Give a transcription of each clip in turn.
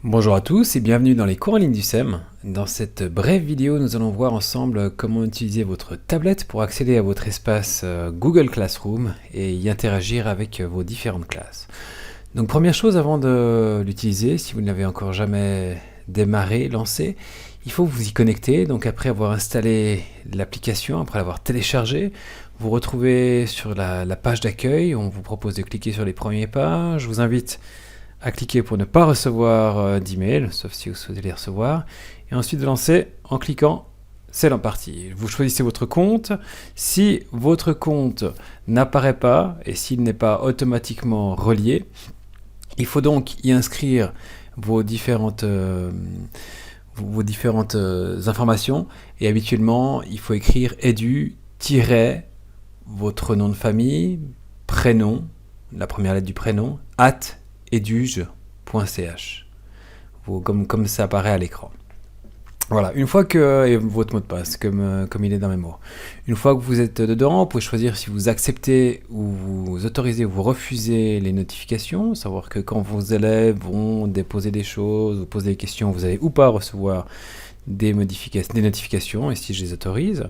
Bonjour à tous et bienvenue dans les cours en ligne du SEM. Dans cette brève vidéo, nous allons voir ensemble comment utiliser votre tablette pour accéder à votre espace Google Classroom et y interagir avec vos différentes classes. Donc première chose avant de l'utiliser, si vous ne l'avez encore jamais démarré, lancé, il faut vous y connecter. Donc après avoir installé l'application, après l'avoir téléchargée, vous retrouvez sur la page d'accueil. On vous propose de cliquer sur les premiers pas. Je vous invite à cliquer pour ne pas recevoir d'email, sauf si vous souhaitez les recevoir, et ensuite de lancer en cliquant c'est en partie. Vous choisissez votre compte. Si votre compte n'apparaît pas et s'il n'est pas automatiquement relié, il faut donc y inscrire vos différentes informations, et habituellement il faut écrire edu- votre nom de famille, prénom, la première lettre du prénom, @eduge.ch, comme ça apparaît à l'écran. Voilà, une fois que, et votre mot de passe, comme il est dans mes mots. Une fois que vous êtes dedans, vous pouvez choisir si vous acceptez ou vous autorisez ou vous refusez les notifications, savoir que quand vos élèves vont déposer des choses, vous poser des questions, vous allez ou pas recevoir des notifications, et si je les autorise,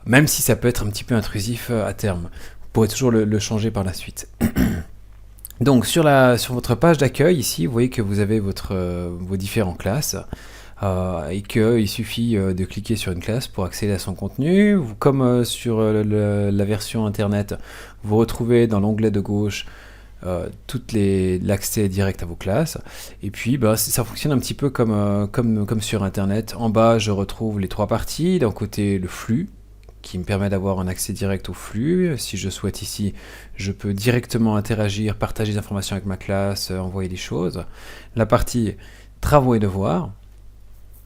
même si ça peut être un petit peu intrusif à terme. Vous pourrez toujours le changer par la suite. Donc sur votre page d'accueil ici, vous voyez que vous avez vos différentes classes et qu'il suffit de cliquer sur une classe pour accéder à son contenu. Comme sur la version internet, vous retrouvez dans l'onglet de gauche l'accès direct à vos classes. Et puis ça fonctionne un petit peu comme sur internet. En bas, je retrouve les trois parties. D'un côté, le flux, qui me permet d'avoir un accès direct au flux. Si je souhaite ici, je peux directement interagir, partager des informations avec ma classe, envoyer des choses. La partie travaux et devoirs,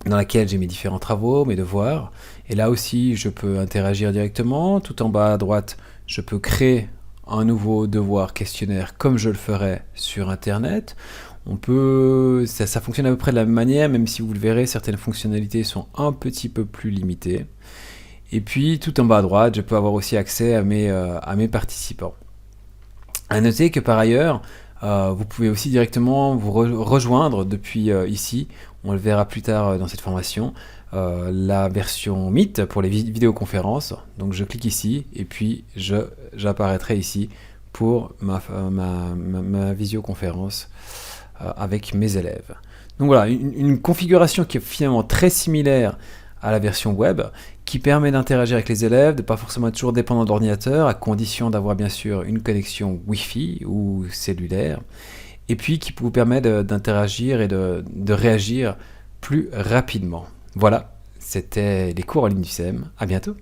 dans laquelle j'ai mes différents travaux, mes devoirs. Et là aussi, je peux interagir directement. Tout en bas à droite, je peux créer un nouveau devoir questionnaire comme je le ferais sur Internet. Ça fonctionne à peu près de la même manière, même si vous le verrez, certaines fonctionnalités sont un petit peu plus limitées. Et puis, tout en bas à droite, je peux avoir aussi accès à mes participants. À noter que par ailleurs, vous pouvez aussi directement vous rejoindre depuis ici, on le verra plus tard dans cette formation, la version Meet pour les vidéoconférences. Donc je clique ici et puis j'apparaîtrai ici pour ma visioconférence avec mes élèves. Donc voilà, une configuration qui est finalement très similaire à la version web, qui permet d'interagir avec les élèves, de ne pas forcément être toujours dépendant de l'ordinateur, à condition d'avoir bien sûr une connexion Wi-Fi ou cellulaire, et puis qui vous permet d'interagir et de réagir plus rapidement. Voilà, c'était les cours en ligne du SEM. À bientôt.